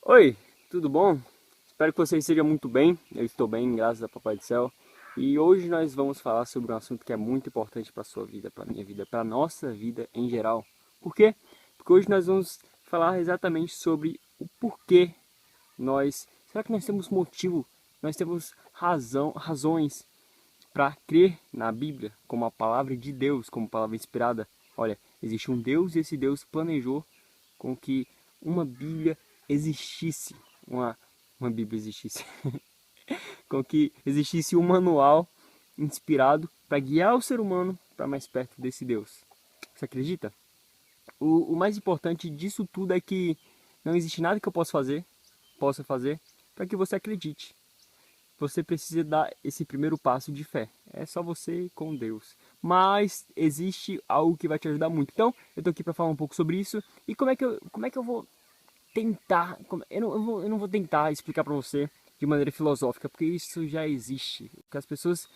Oi, tudo bom? Espero que você esteja muito bem. Eu estou bem, graças a Papai do Céu. E hoje nós vamos falar sobre um assunto que é muito importante para a sua vida, para a minha vida, para a nossa vida em geral. Por quê? Porque hoje nós vamos falar exatamente sobre o porquê nós. Será que nós temos motivo? Nós temos razões para crer na Bíblia como a palavra de Deus, como palavra inspirada. Olha, existe um Deus e esse Deus planejou com que uma Bíblia existisse, uma Bíblia existisse, com que existisse um manual inspirado para guiar o ser humano para mais perto desse Deus. Você acredita? O mais importante disso tudo é que não existe nada que eu possa fazer para que você acredite. Você precisa dar esse primeiro passo de fé. É só você com Deus. Mas existe algo que vai te ajudar muito. Então, eu tô aqui para falar um pouco sobre isso e como é que eu vou tentar, eu não vou tentar explicar para você de maneira filosófica, porque isso já existe. O que as pessoas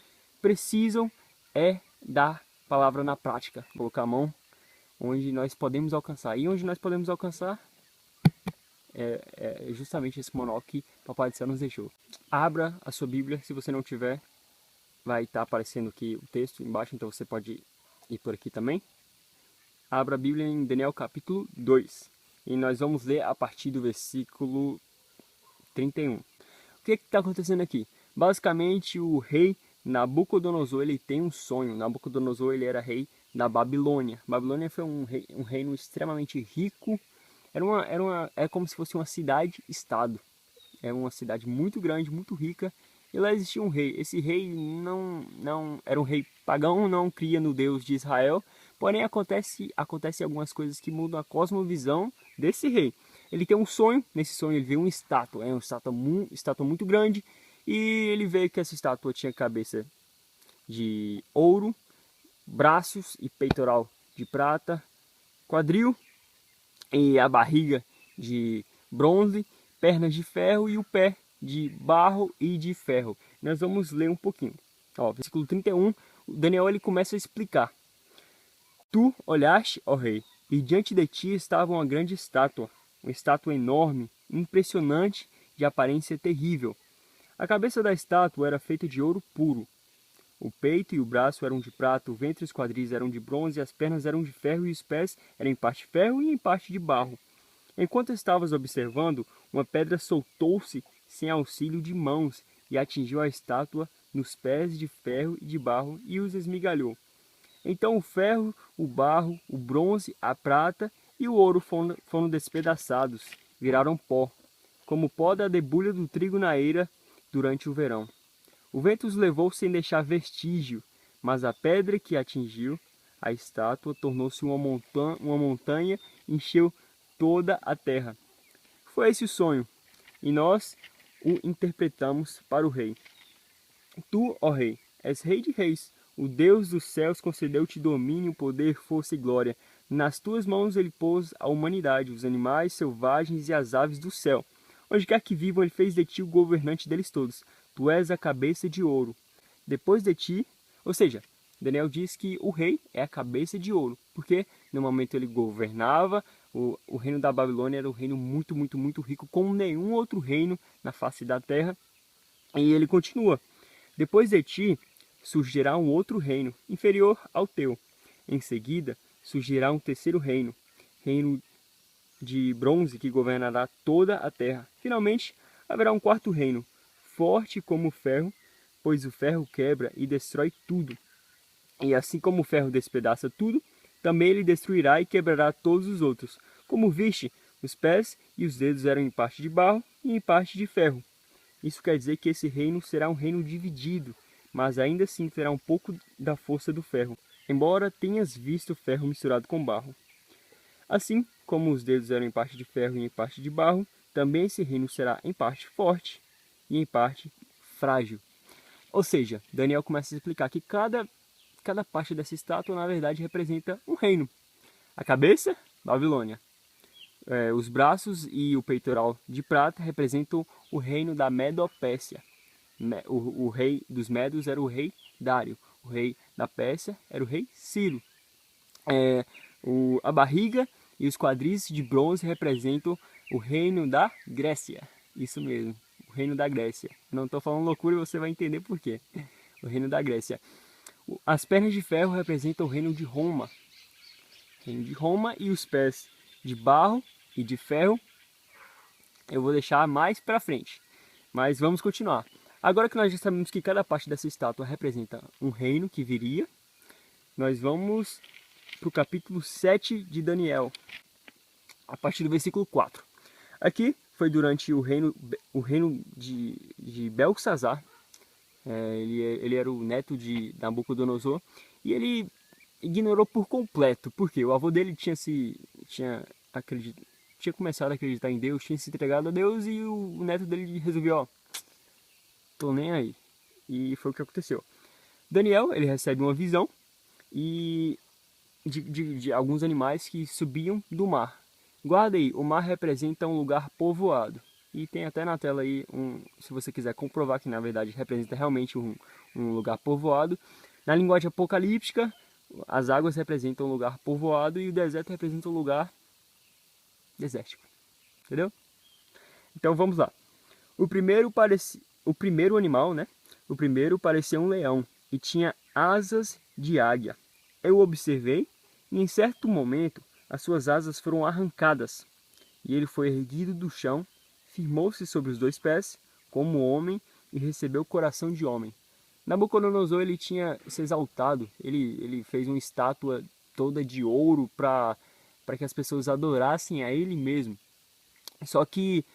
precisam é dar palavra na prática, colocar a mão onde nós podemos alcançar. E onde nós podemos alcançar é justamente esse manual que Papai do Céu nos deixou. Abra a sua Bíblia, se você não tiver, vai estar aparecendo aqui o texto embaixo, então você pode ir por aqui também. Abra a Bíblia em Daniel capítulo 2. E nós vamos ler a partir do versículo 31. O que está acontecendo aqui? Basicamente, o rei Nabucodonosor ele tem um sonho. Nabucodonosor ele era rei da Babilônia. Babilônia foi um reino extremamente rico. É como se fosse uma cidade-estado. É uma cidade muito grande, muito rica. E lá existia um rei. Esse rei não era um rei pagão, não cria no Deus de Israel. Porém, acontece algumas coisas que mudam a cosmovisão desse rei. Ele tem um sonho. Nesse sonho ele vê uma estátua. É uma estátua muito grande. E ele vê que essa estátua tinha cabeça de ouro, braços e peitoral de prata, quadril e a barriga de bronze, pernas de ferro e o pé de barro e de ferro. Nós vamos ler um pouquinho. Ó, versículo 31, Daniel ele começa a explicar. Tu olhaste, ó rei, e diante de ti estava uma grande estátua, uma estátua enorme, impressionante, de aparência terrível. A cabeça da estátua era feita de ouro puro. O peito e o braço eram de prata, o ventre e os quadris eram de bronze, as pernas eram de ferro e os pés eram em parte ferro e em parte de barro. Enquanto estavas observando, uma pedra soltou-se sem auxílio de mãos e atingiu a estátua nos pés de ferro e de barro e os esmigalhou. Então o ferro, o barro, o bronze, a prata e o ouro foram despedaçados, viraram pó, como pó da debulha do trigo na eira durante o verão. O vento os levou sem deixar vestígio, mas a pedra que atingiu a estátua tornou-se uma montanha e encheu toda a terra. Foi esse o sonho, e nós o interpretamos para o rei. Tu, ó rei, és rei de reis. O Deus dos céus concedeu-te domínio, poder, força e glória. Nas tuas mãos ele pôs a humanidade, os animais selvagens e as aves do céu. Onde quer que vivam, ele fez de ti o governante deles todos. Tu és a cabeça de ouro. Depois de ti, ou seja, Daniel diz que o rei é a cabeça de ouro, porque no momento ele governava, o reino da Babilônia era um reino muito, muito, muito rico, como nenhum outro reino na face da terra. E ele continua. Depois de ti surgirá um outro reino, inferior ao teu. Em seguida surgirá um terceiro reino, reino de bronze que governará toda a terra. Finalmente haverá um quarto reino, forte como o ferro, pois o ferro quebra e destrói tudo. E assim como o ferro despedaça tudo, também ele destruirá e quebrará todos os outros. Como viste, os pés e os dedos eram em parte de barro e em parte de ferro. Isso quer dizer que esse reino será um reino dividido, mas ainda assim terá um pouco da força do ferro, embora tenhas visto ferro misturado com barro. Assim como os dedos eram em parte de ferro e em parte de barro, também esse reino será em parte forte e em parte frágil. Ou seja, Daniel começa a explicar que cada parte dessa estátua, na verdade, representa um reino. A cabeça, Babilônia. Os braços e o peitoral de prata representam o reino da Medopécia. O rei dos Medos era o rei Dário. O rei da Pérsia era o rei Ciro. A barriga e os quadris de bronze representam o reino da Grécia. Isso mesmo, o reino da Grécia. Não estou falando loucura e você vai entender por quê. O reino da Grécia. As pernas de ferro representam o reino de Roma. O reino de Roma, e os pés de barro e de ferro eu vou deixar mais para frente. Mas vamos continuar. Agora que nós já sabemos que cada parte dessa estátua representa um reino que viria, nós vamos para o capítulo 7 de Daniel, a partir do versículo 4. Aqui foi durante o reino de Belsassar. Ele era o neto de Nabucodonosor, e ele ignorou por completo, porque o avô dele tinha começado a acreditar em Deus, tinha se entregado a Deus, e o neto dele resolveu, ó, tô nem aí. E foi o que aconteceu. Daniel, ele recebe uma visão e de alguns animais que subiam do mar. Guarda aí, o mar representa um lugar povoado. E tem até na tela aí, se você quiser comprovar que na verdade representa realmente um lugar povoado. Na linguagem apocalíptica, as águas representam um lugar povoado e o deserto representa um lugar desértico. Entendeu? Então vamos lá. O primeiro animal, né? O primeiro parecia um leão e tinha asas de águia. Eu observei e em certo momento as suas asas foram arrancadas e ele foi erguido do chão, firmou-se sobre os 2 pés como homem e recebeu o coração de homem. Nabucodonosor, ele tinha se exaltado, ele fez uma estátua toda de ouro para que as pessoas adorassem a ele mesmo. Só que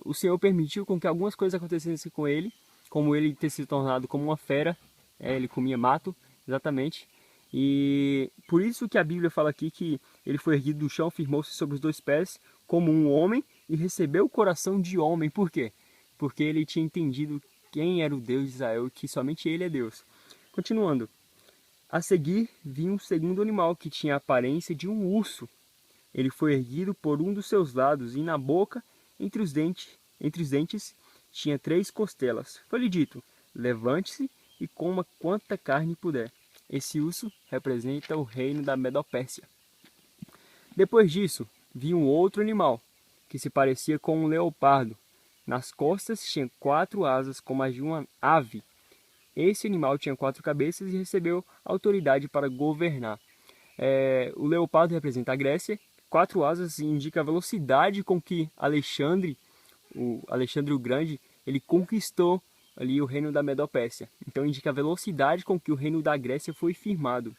o Senhor permitiu com que algumas coisas acontecessem com ele, como ele ter se tornado como uma fera, ele comia mato, exatamente. E por isso que a Bíblia fala aqui que ele foi erguido do chão, firmou-se sobre os 2 pés como um homem e recebeu o coração de homem. Por quê? Porque ele tinha entendido quem era o Deus de Israel e que somente ele é Deus. Continuando. A seguir, vi um segundo animal que tinha a aparência de um urso. Ele foi erguido por um dos seus lados e na boca, entre os dentes, tinha 3 costelas. Foi-lhe dito, levante-se e coma quanta carne puder. Esse urso representa o reino da Medopérsia. Depois disso, vi um outro animal, que se parecia com um leopardo. Nas costas tinha 4 asas, como as de uma ave. Esse animal tinha 4 cabeças e recebeu autoridade para governar. O leopardo representa a Grécia. 4 asas indica a velocidade com que Alexandre o Grande, ele conquistou ali o reino da Medopérsia. Então indica a velocidade com que o reino da Grécia foi firmado.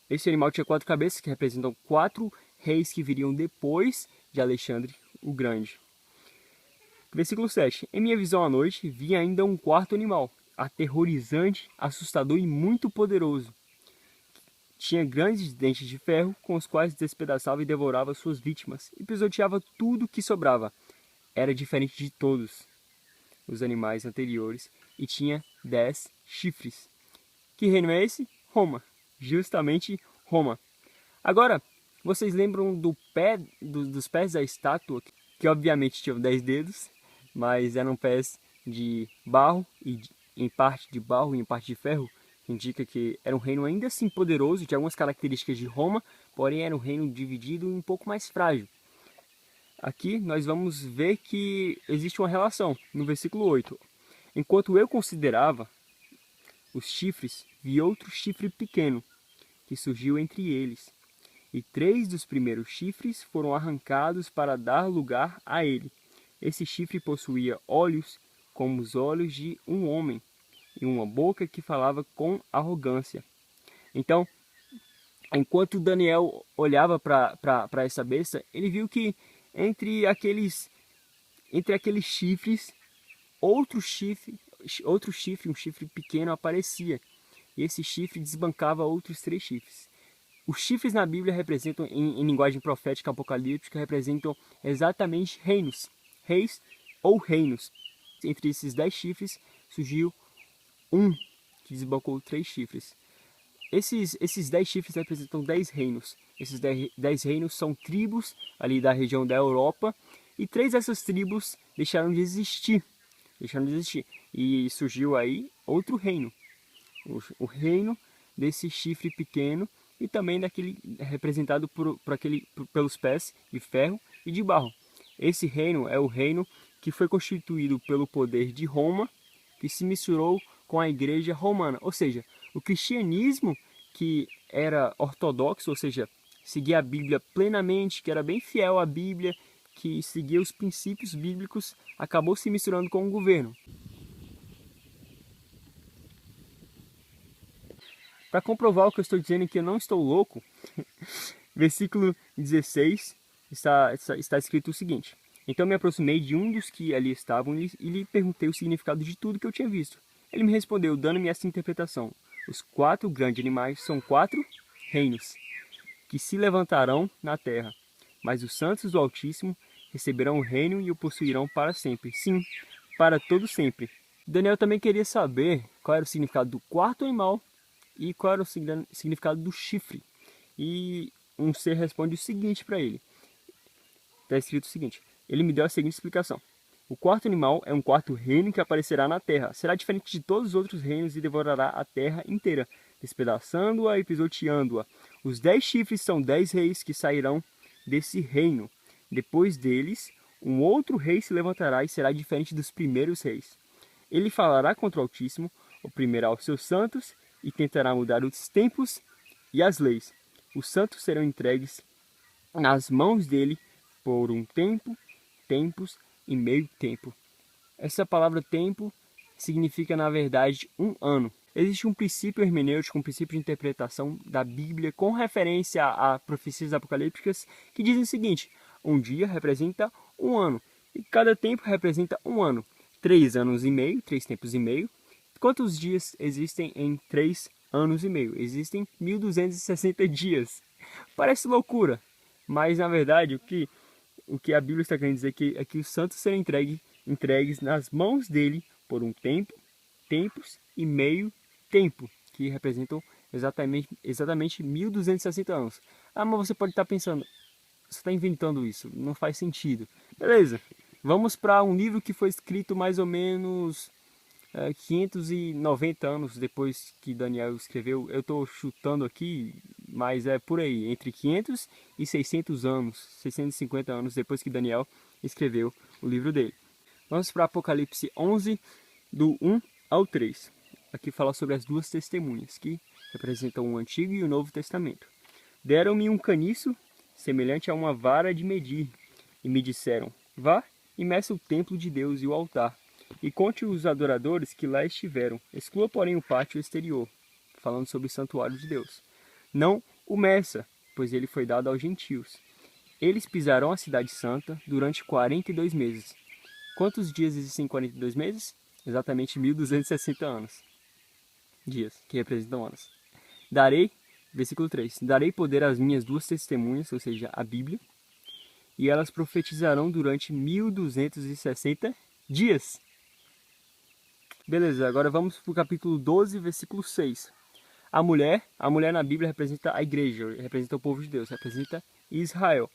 Esse animal tinha 4 cabeças, que representam 4 reis que viriam depois de Alexandre o Grande. Versículo 7. Em minha visão à noite, vi ainda um quarto animal, aterrorizante, assustador e muito poderoso. Tinha grandes dentes de ferro, com os quais despedaçava e devorava suas vítimas, e pisoteava tudo que sobrava. Era diferente de todos os animais anteriores, e tinha 10 chifres. Que reino é esse? Roma. Justamente Roma. Agora, vocês lembram dos pés da estátua, que obviamente tinham 10 dedos, mas eram pés de barro, e em parte de barro e em parte de ferro? Indica que era um reino ainda assim poderoso, tinha algumas características de Roma, porém era um reino dividido e um pouco mais frágil. Aqui nós vamos ver que existe uma relação, no versículo 8. Enquanto eu considerava os chifres, vi outro chifre pequeno, que surgiu entre eles. E 3 dos primeiros chifres foram arrancados para dar lugar a ele. Esse chifre possuía olhos como os olhos de um homem, e uma boca que falava com arrogância. Então, enquanto Daniel olhava para essa besta, ele viu que entre aqueles chifres, outro chifre, um chifre pequeno aparecia. E esse chifre desbancava outros 3 chifres. Os chifres na Bíblia representam, em linguagem profética apocalíptica, representam exatamente reinos, reis ou reinos. Entre esses 10 chifres surgiu um que desbancou 3 chifres. Esses 10 chifres representam 10 reinos. Esses 10 reinos são tribos ali da região da Europa, e 3 dessas tribos deixaram de existir. E surgiu aí outro reino. O reino desse chifre pequeno, e também daquele representado pelos pés de ferro e de barro. Esse reino é o reino que foi constituído pelo poder de Roma, que se misturou com a igreja romana. Ou seja, o cristianismo, que era ortodoxo, ou seja, seguia a Bíblia plenamente, que era bem fiel à Bíblia, que seguia os princípios bíblicos, acabou se misturando com o governo. Para comprovar o que eu estou dizendo, que eu não estou louco, versículo 16 está escrito o seguinte: Então me aproximei de um dos que ali estavam e lhe perguntei o significado de tudo que eu tinha visto. Ele me respondeu, dando-me essa interpretação: Os 4 grandes animais são 4 reinos, que se levantarão na terra, mas os santos do Altíssimo receberão o reino e o possuirão para sempre. Sim, para todo sempre. Daniel também queria saber qual era o significado do 4º animal e qual era o significado do chifre. E um ser responde o seguinte para ele. Está escrito o seguinte: Ele me deu a seguinte explicação. O 4º animal é um 4º reino que aparecerá na terra. Será diferente de todos os outros reinos e devorará a terra inteira, despedaçando-a e pisoteando-a. Os 10 chifres são 10 reis que sairão desse reino. Depois deles, um outro rei se levantará e será diferente dos primeiros reis. Ele falará contra o Altíssimo, oprimirá os seus santos e tentará mudar os tempos e as leis. Os santos serão entregues nas mãos dele por um tempo, tempos e meio tempo. Essa palavra tempo significa, na verdade, um ano. Existe um princípio hermenêutico, um princípio de interpretação da Bíblia com referência a profecias apocalípticas que dizem o seguinte: um dia representa um ano e cada tempo representa um ano. 3 anos e meio, 3 tempos e meio. Quantos dias existem em 3 anos e meio? Existem 1260 dias. Parece loucura, mas na verdade o que a Bíblia está querendo dizer é que os santos serão entregues nas mãos dele por um tempo, tempos e meio tempo, que representam exatamente 1260 anos. Ah, mas você pode estar pensando, você está inventando isso, não faz sentido. Beleza, vamos para um livro que foi escrito mais ou menos 590 anos depois que Daniel escreveu. Eu estou chutando aqui, mas é por aí, entre 500 e 600 anos, 650 anos depois que Daniel escreveu o livro dele. Vamos para Apocalipse 11, do 1 ao 3. Aqui fala sobre as 2 testemunhas, que representam o Antigo e o Novo Testamento. Deram-me um caniço semelhante a uma vara de medir, e me disseram: Vá e meça o templo de Deus e o altar, e conte os adoradores que lá estiveram. Exclua, porém, o pátio exterior, falando sobre o santuário de Deus. Não o meça, pois ele foi dado aos gentios. Eles pisarão a cidade santa durante 42 meses. Quantos dias existem em 42 meses? Exatamente 1260 anos. Dias, que representam anos. Darei, versículo 3, darei poder às minhas 2 testemunhas, ou seja, a Bíblia, e elas profetizarão durante 1260 dias. Beleza, agora vamos para o capítulo 12, versículo 6. A mulher na Bíblia representa a igreja, representa o povo de Deus, representa Israel.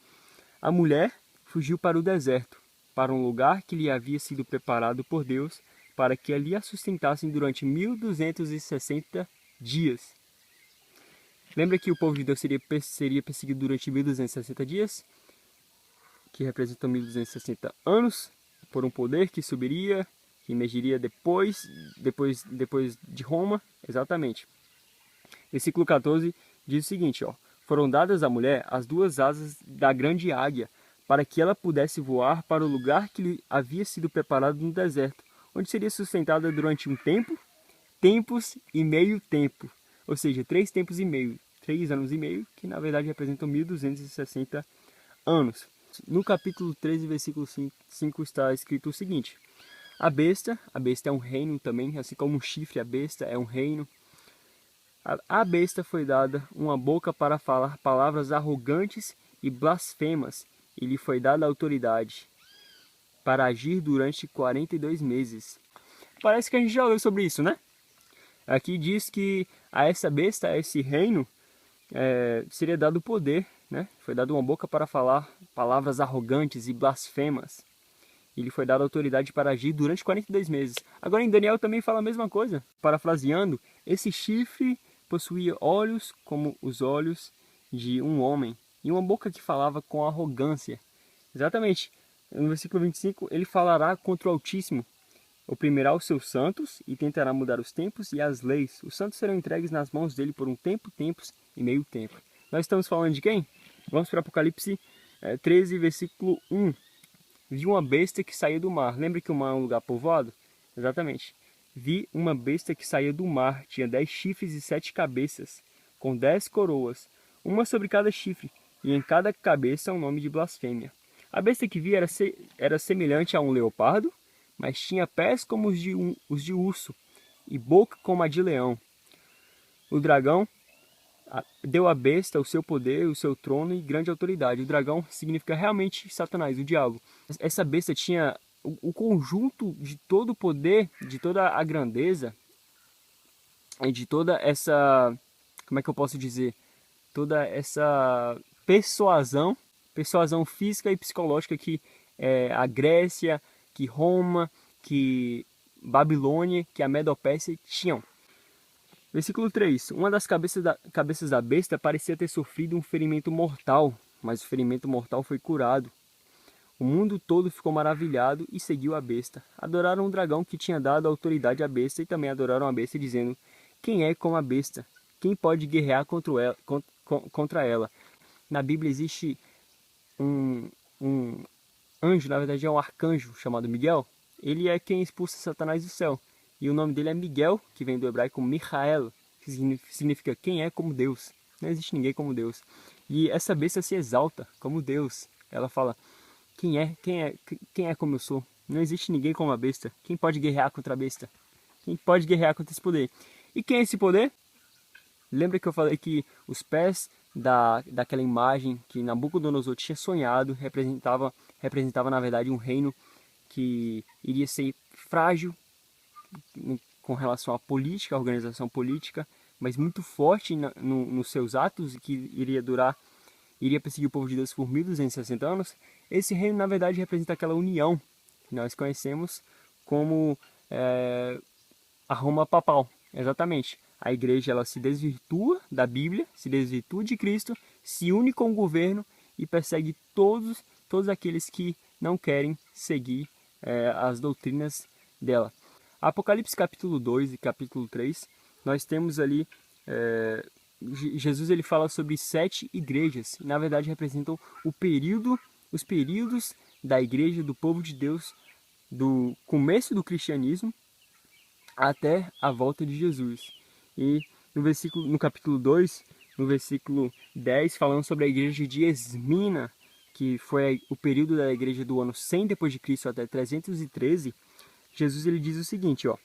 A mulher fugiu para o deserto, para um lugar que lhe havia sido preparado por Deus, para que ali a sustentassem durante 1260 dias. Lembra que o povo de Deus seria perseguido durante 1260 dias? Que representam 1260 anos, por um poder que subiria, que emergiria depois de Roma, exatamente. Versículo 14 diz o seguinte, foram dadas à mulher as 2 asas da grande águia, para que ela pudesse voar para o lugar que lhe havia sido preparado no deserto, onde seria sustentada durante um tempo, tempos e meio tempo, ou seja, 3 tempos e meio, 3 anos e meio, que na verdade representam 1260 anos. No capítulo 13, versículo 5 está escrito o seguinte: a besta é um reino também, assim como o chifre, a besta é um reino. A besta foi dada uma boca para falar palavras arrogantes e blasfemas, e lhe foi dada autoridade para agir durante 42 meses. Parece que a gente já leu sobre isso, né? Aqui diz que a essa besta, a esse reino, seria dado poder, né? Foi dado uma boca para falar palavras arrogantes e blasfemas. E lhe foi dada autoridade para agir durante 42 meses. Agora em Daniel também fala a mesma coisa. Parafraseando, esse chifre possuía olhos como os olhos de um homem e uma boca que falava com arrogância. Exatamente. No versículo 25, ele falará contra o Altíssimo, oprimirá os seus santos e tentará mudar os tempos e as leis. Os santos serão entregues nas mãos dele por um tempo, tempos e meio tempo. Nós estamos falando de quem? Vamos para Apocalipse 13, versículo 1. Vi uma besta que saía do mar. Lembra que o mar é um lugar povoado? Exatamente. Vi uma besta que saía do mar, tinha 10 chifres e 7 cabeças, com 10 coroas, uma sobre cada chifre, e em cada cabeça um nome de blasfêmia. A besta que vi era semelhante a um leopardo, mas tinha pés como os de urso, e boca como a de leão. O dragão deu à besta o seu poder, o seu trono e grande autoridade. O dragão significa realmente Satanás, o diabo. Essa besta tinha o conjunto de todo o poder, de toda a grandeza, e de toda essa, como é que eu posso dizer, toda essa persuasão física e psicológica que a Grécia, que Roma, que Babilônia, que a Medopécia tinham. Versículo 3. Uma das cabeças da besta parecia ter sofrido um ferimento mortal, mas o ferimento mortal foi curado. O mundo todo ficou maravilhado e seguiu a besta. Adoraram o dragão que tinha dado autoridade à besta e também adoraram a besta, dizendo: quem é como a besta? Quem pode guerrear contra ela? Na Bíblia existe um anjo, na verdade é um arcanjo chamado Miguel. Ele é quem expulsa Satanás do céu. E o nome dele é Miguel, que vem do hebraico Michael, que significa quem é como Deus. Não existe ninguém como Deus. E essa besta se exalta como Deus. Ela fala: quem é como eu sou? Não existe ninguém como a besta. Quem pode guerrear contra a besta? Quem pode guerrear contra esse poder? E quem é esse poder? Lembra que eu falei que os pés daquela imagem que Nabucodonosor tinha sonhado representava na verdade um reino que iria ser frágil com relação à política, à organização política, mas muito forte nos seus atos, que iria perseguir o povo de Deus por 1260 anos. Esse reino, na verdade, representa aquela união que nós conhecemos como a Roma papal. Exatamente. A igreja ela se desvirtua da Bíblia, se desvirtua de Cristo, se une com o governo e persegue todos aqueles que não querem seguir as doutrinas dela. Apocalipse capítulo 2 e capítulo 3, nós temos ali, Jesus ele fala sobre 7 igrejas, e na verdade representam os períodos da igreja, do povo de Deus, do começo do cristianismo até a volta de Jesus. E no capítulo 2, no versículo 10, falando sobre a igreja de Esmina, que foi o período da igreja do ano 100 depois de Cristo até 313, Jesus ele diz o seguinte, ó,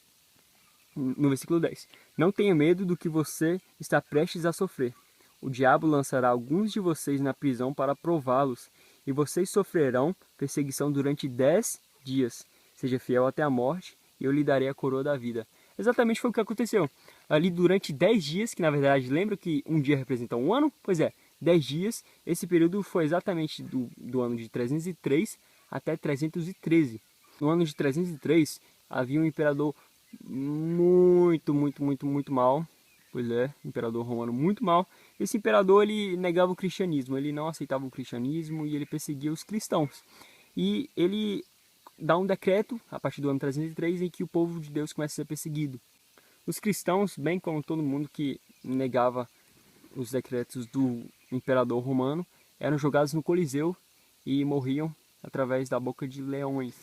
no versículo 10. Não tenha medo do que você está prestes a sofrer. O diabo lançará alguns de vocês na prisão para prová-los, e vocês sofrerão perseguição durante 10 dias. Seja fiel até a morte, e eu lhe darei a coroa da vida. Exatamente foi o que aconteceu. Ali durante 10 dias, que na verdade, lembra que um dia representa um ano? Pois é, 10 dias. Esse período foi exatamente do ano de 303 até 313. No ano de 303, havia um imperador muito mal. Pois é, imperador romano muito mal. Esse imperador, ele negava o cristianismo, ele não aceitava o cristianismo e ele perseguia os cristãos. E ele dá um decreto, a partir do ano 303, em que o povo de Deus começa a ser perseguido. Os cristãos, bem como todo mundo que negava os decretos do imperador romano, eram jogados no Coliseu e morriam através da boca de leões.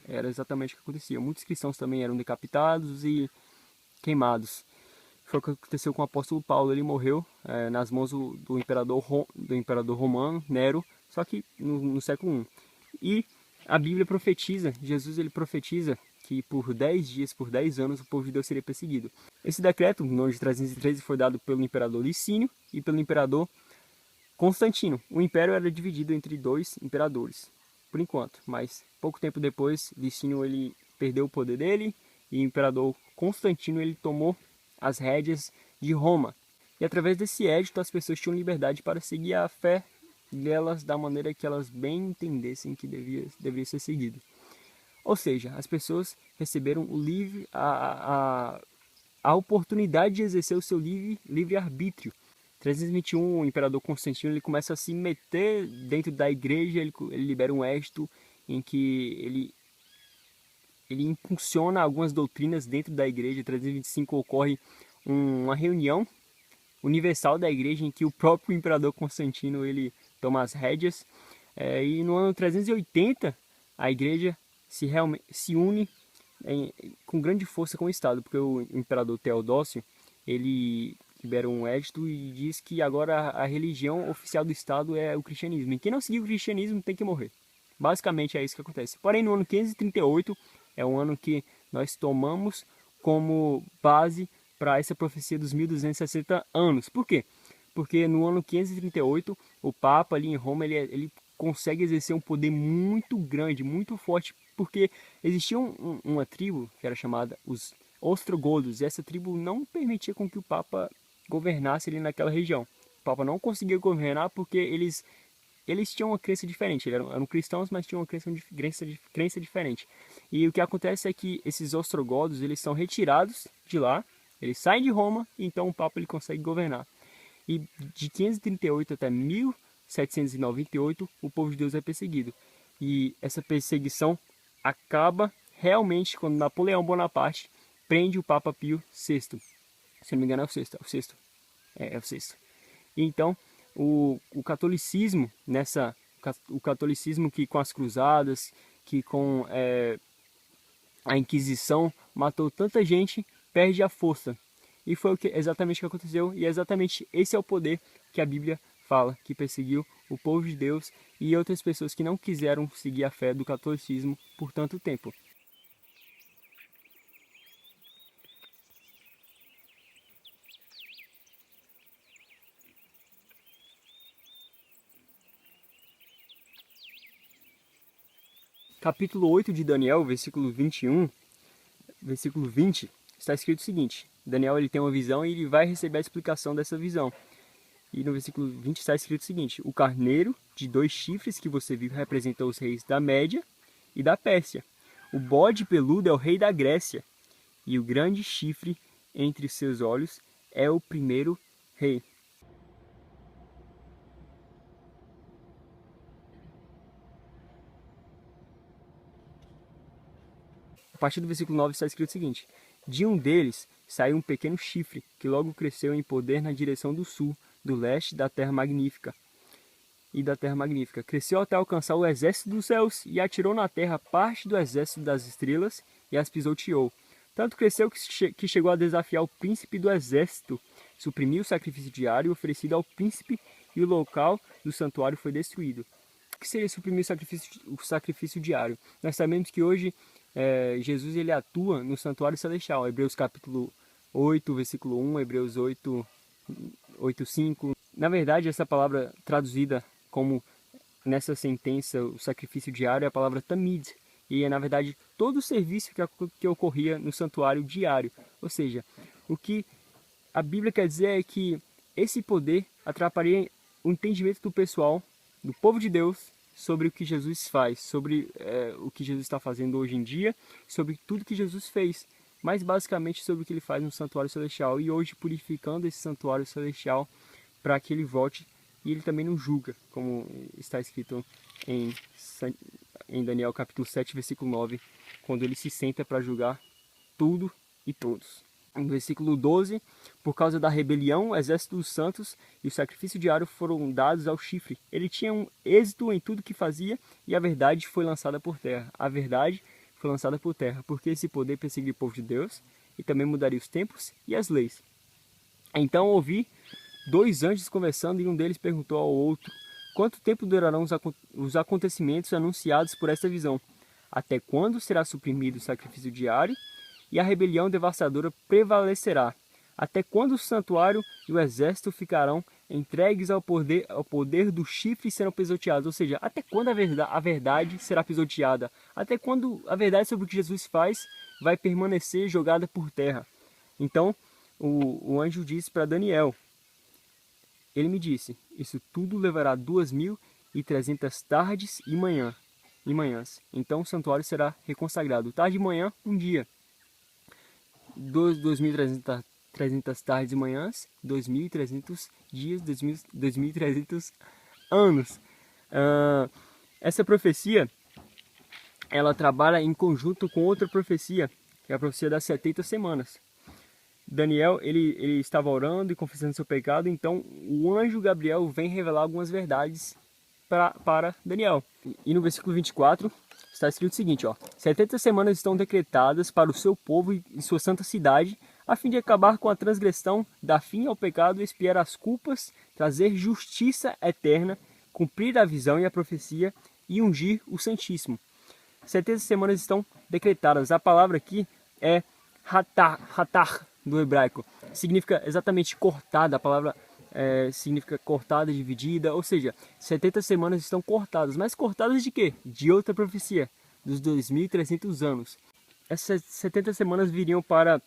Era exatamente o que acontecia. Muitos cristãos também eram decapitados e queimados. Foi o que aconteceu com o apóstolo Paulo. Ele morreu nas mãos do imperador romano, Nero, só que no século I. E a Bíblia profetiza, Jesus ele profetiza que por 10 dias, por 10 anos, o povo de Deus seria perseguido. Esse decreto, no ano de 313, foi dado pelo imperador Licínio e pelo imperador Constantino. O império era dividido entre 2 imperadores, por enquanto, mas pouco tempo depois, Licínio ele perdeu o poder dele e o imperador Constantino ele tomou as rédeas de Roma. E através desse édito as pessoas tinham liberdade para seguir a fé delas da maneira que elas bem entendessem que deveria ser seguido. Ou seja, as pessoas receberam a oportunidade de exercer o seu livre arbítrio. 321, o imperador Constantino ele começa a se meter dentro da igreja, ele libera um édito em que ele impulsiona algumas doutrinas dentro da igreja. Em 325 ocorre uma reunião universal da igreja em que o próprio imperador Constantino ele toma as rédeas. E no ano 380 a igreja se une com grande força com o Estado, porque o imperador Teodócio ele libera um edito e diz que agora a religião oficial do Estado é o cristianismo. E quem não seguir o cristianismo tem que morrer. Basicamente é isso que acontece. Porém, no ano 538 é um ano que nós tomamos como base para essa profecia dos 1260 anos. Por quê? Porque no ano 538 o Papa ali em Roma ele consegue exercer um poder muito grande, muito forte, porque existia uma tribo que era chamada os ostrogodos, e essa tribo não permitia com que o Papa governasse ali naquela região. O Papa não conseguia governar porque eles tinham uma crença diferente, eram cristãos, mas tinham uma crença diferente. E o que acontece é que esses ostrogodos eles são retirados de lá, eles saem de Roma, e então o Papa ele consegue governar. E de 538 até 1798, o povo de Deus é perseguido. E essa perseguição acaba realmente quando Napoleão Bonaparte prende o Papa Pio VI. Se não me engano é o sexto. É o sexto. E então, o catolicismo, o catolicismo que com as cruzadas, que com a Inquisição matou tanta gente, perde a força. E foi exatamente o que aconteceu, e exatamente esse é o poder que a Bíblia fala, que perseguiu o povo de Deus e outras pessoas que não quiseram seguir a fé do catolicismo por tanto tempo. Capítulo 8 de Daniel, versículo 21, versículo 20, está escrito o seguinte: Daniel ele tem uma visão e ele vai receber a explicação dessa visão. E no versículo 20 está escrito o seguinte: o carneiro de 2 chifres que você viu representa os reis da Média e da Pérsia. O bode peludo é o rei da Grécia. E o grande chifre entre seus olhos é o primeiro rei. A partir do versículo 9 está escrito o seguinte: de um deles saiu um pequeno chifre, que logo cresceu em poder na direção do sul, do leste da terra magnífica. Cresceu até alcançar o exército dos céus e atirou na terra parte do exército das estrelas e as pisoteou. Tanto cresceu que chegou a desafiar o príncipe do exército, suprimiu o sacrifício diário oferecido ao príncipe e o local do santuário foi destruído. O que seria suprimir o sacrifício diário? Nós sabemos que hoje Jesus ele atua no santuário celestial. Hebreus capítulo 8, versículo 1, Hebreus 8, 5. Na verdade, essa palavra traduzida como nessa sentença, o sacrifício diário, é a palavra tamid. E é, na verdade, todo o serviço que ocorria no santuário diário. Ou seja, o que a Bíblia quer dizer é que esse poder atrapalharia o entendimento do pessoal, do povo de Deus, sobre o que Jesus faz, sobre o que Jesus está fazendo hoje em dia, sobre tudo que Jesus fez, mas basicamente sobre o que ele faz no santuário celestial, e hoje purificando esse santuário celestial para que ele volte, e ele também não julga, como está escrito em Daniel capítulo 7, versículo 9, quando ele se senta para julgar tudo e todos. No versículo 12, por causa da rebelião, o exército dos santos e o sacrifício diário foram dados ao chifre. Ele tinha um êxito em tudo que fazia e a verdade foi lançada por terra. A verdade foi lançada por terra, porque esse poder perseguiria o povo de Deus e também mudaria os tempos e as leis. Então ouvi 2 anjos conversando e um deles perguntou ao outro: quanto tempo durarão os acontecimentos anunciados por esta visão? Até quando será suprimido o sacrifício diário? E a rebelião devastadora prevalecerá. Até quando o santuário e o exército ficarão entregues ao poder do chifre e serão pisoteados? Ou seja, até quando a verdade será pisoteada? Até quando a verdade sobre o que Jesus faz vai permanecer jogada por terra? Então, o anjo disse para Daniel, ele me disse: isso tudo levará 2.300 tardes e manhãs. Então o santuário será reconsagrado. Tarde e manhã, um dia. 2.300 tardes e manhãs, 2.300 dias, 2.300 anos. Essa profecia ela trabalha em conjunto com outra profecia, que é a profecia das 70 semanas. Daniel, ele estava orando e confessando seu pecado, então o anjo Gabriel vem revelar algumas verdades para Daniel. E no versículo 24 está escrito o seguinte, ó: 70 semanas estão decretadas para o seu povo e sua santa cidade, a fim de acabar com a transgressão, dar fim ao pecado, expiar as culpas, trazer justiça eterna, cumprir a visão e a profecia e ungir o Santíssimo. 70 semanas estão decretadas. A palavra aqui é hatar do hebraico. Significa exatamente cortada. A palavra significa cortada, dividida. Ou seja, 70 semanas estão cortadas. Mas cortadas de quê? De outra profecia, dos 2.300 anos. Essas 70 semanas viriam para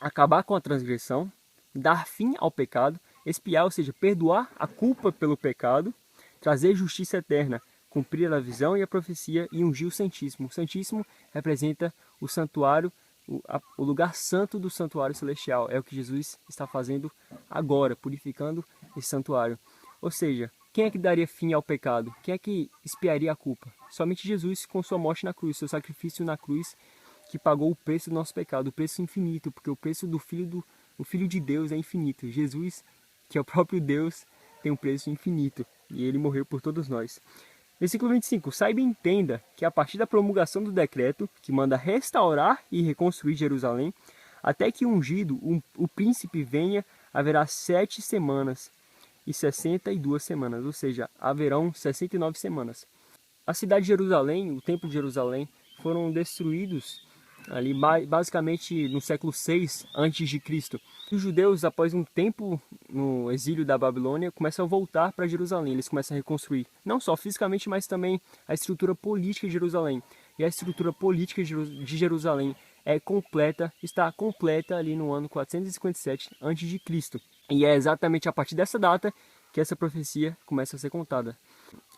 acabar com a transgressão, dar fim ao pecado, expiar, ou seja, perdoar a culpa pelo pecado, trazer justiça eterna, cumprir a visão e a profecia e ungir o Santíssimo. O Santíssimo representa o santuário, o lugar santo do santuário celestial. É o que Jesus está fazendo agora, purificando esse santuário. Ou seja, quem é que daria fim ao pecado? Quem é que expiaria a culpa? Somente Jesus com sua morte na cruz, seu sacrifício na cruz, que pagou o preço do nosso pecado, o preço infinito, porque o preço do Filho de Deus é infinito. Jesus, que é o próprio Deus, tem um preço infinito e ele morreu por todos nós. Versículo 25. Saiba e entenda que a partir da promulgação do decreto, que manda restaurar e reconstruir Jerusalém, até que ungido, o príncipe venha, haverá 7 semanas e 62 semanas, ou seja, haverão 69 semanas. A cidade de Jerusalém, o templo de Jerusalém, foram destruídos ali basicamente no século 6 a.C. Os judeus, após um tempo no exílio da Babilônia, começam a voltar para Jerusalém. Eles começam a reconstruir, não só fisicamente, mas também a estrutura política de Jerusalém. E a estrutura política de Jerusalém está completa ali no ano 457 a.C. E é exatamente a partir dessa data que essa profecia começa a ser contada.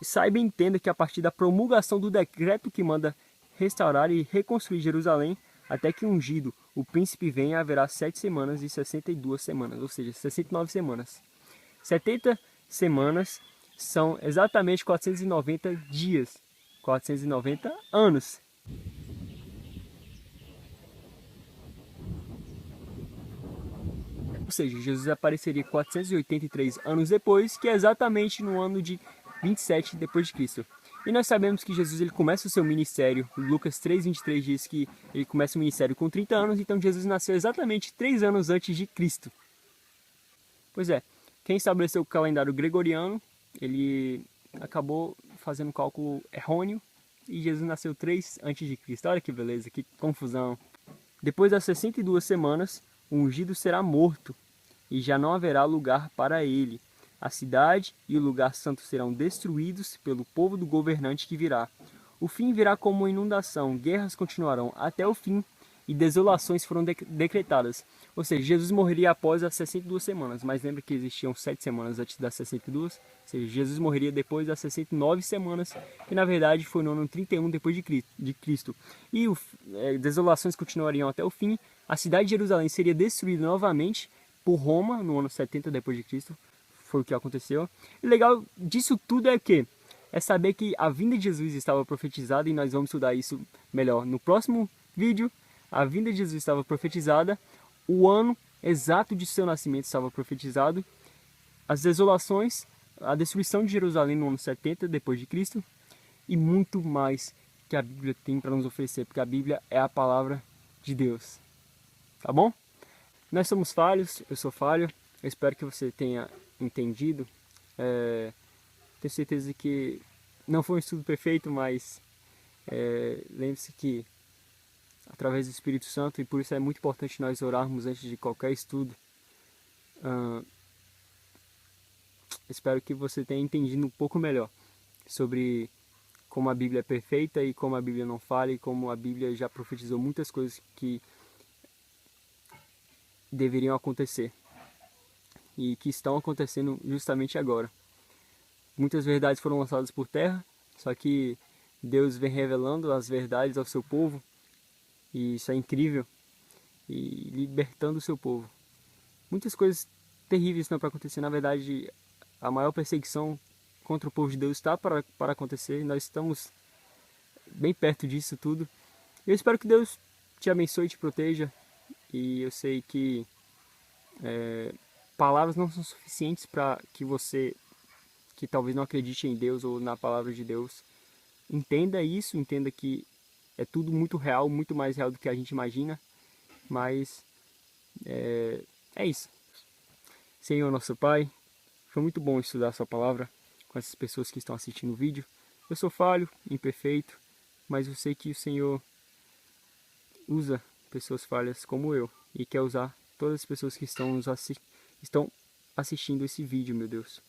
Saiba e entenda que a partir da promulgação do decreto que manda restaurar e reconstruir Jerusalém, até que ungido o príncipe venha, haverá 7 semanas e 62 semanas, ou seja, 69 semanas. 70 semanas são exatamente 490 dias, 490 anos. Ou seja, Jesus apareceria 483 anos depois, que é exatamente no ano de 27 depois de Cristo. E nós sabemos que Jesus ele começa o seu ministério. Lucas 3:23 diz que ele começa o ministério com 30 anos, então Jesus nasceu exatamente 3 anos antes de Cristo. Pois é, quem estabeleceu o calendário gregoriano, ele acabou fazendo um cálculo errôneo e Jesus nasceu 3 antes de Cristo. Olha que beleza, que confusão. Depois das 62 semanas, o ungido será morto e já não haverá lugar para ele. A cidade e o lugar santo serão destruídos pelo povo do governante que virá. O fim virá como uma inundação, guerras continuarão até o fim e desolações foram decretadas. Ou seja, Jesus morreria após as 62 semanas, mas lembra que existiam 7 semanas antes das 62? Ou seja, Jesus morreria depois das 69 semanas, que na verdade foi no ano 31 depois de Cristo. E desolações continuariam até o fim. A cidade de Jerusalém seria destruída novamente por Roma no ano 70 depois de Cristo. Foi o que aconteceu. E o legal disso tudo é saber que a vinda de Jesus estava profetizada, e nós vamos estudar isso melhor no próximo vídeo. A vinda de Jesus estava profetizada, o ano exato de seu nascimento estava profetizado, as desolações, a destruição de Jerusalém no ano 70 depois de Cristo e muito mais que a Bíblia tem para nos oferecer, porque a Bíblia é a palavra de Deus. Tá bom? Nós somos falhos, eu sou falho, eu espero que você tenha entendido. Tenho certeza que não foi um estudo perfeito, mas lembre-se que através do Espírito Santo, e por isso é muito importante nós orarmos antes de qualquer estudo. Espero que você tenha entendido um pouco melhor sobre como a Bíblia é perfeita e como a Bíblia não falha, e como a Bíblia já profetizou muitas coisas que deveriam acontecer e que estão acontecendo justamente agora. Muitas verdades foram lançadas por terra, só que Deus vem revelando as verdades ao seu povo, e isso é incrível, e libertando o seu povo. Muitas coisas terríveis estão para acontecer. Na verdade, a maior perseguição contra o povo de Deus está para acontecer, e nós estamos bem perto disso tudo. Eu espero que Deus te abençoe e te proteja. E eu sei que palavras não são suficientes para que você, que talvez não acredite em Deus ou na palavra de Deus, entenda isso, entenda que é tudo muito real, muito mais real do que a gente imagina. Mas é isso. Senhor nosso Pai, foi muito bom estudar a sua palavra com essas pessoas que estão assistindo o vídeo. Eu sou falho, imperfeito, mas eu sei que o Senhor usa pessoas falhas como eu e quer usar todas as pessoas que estão assistindo esse vídeo, meu Deus.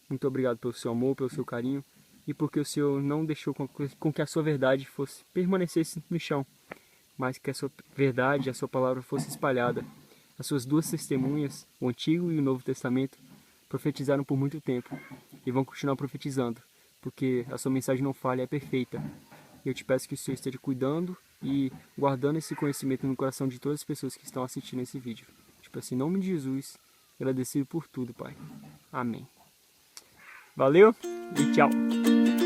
Muito obrigado pelo seu amor, pelo seu carinho e porque o Senhor não deixou com que a sua verdade permanecesse no chão, mas que a sua verdade, a sua palavra fosse espalhada. As suas duas testemunhas, o Antigo e o Novo Testamento, profetizaram por muito tempo e vão continuar profetizando, porque a sua mensagem não falha, é perfeita. Eu te peço que o Senhor esteja cuidando e guardando esse conhecimento no coração de todas as pessoas que estão assistindo esse vídeo. Te peço em nome de Jesus, agradecido por tudo, Pai. Amém. Valeu e tchau!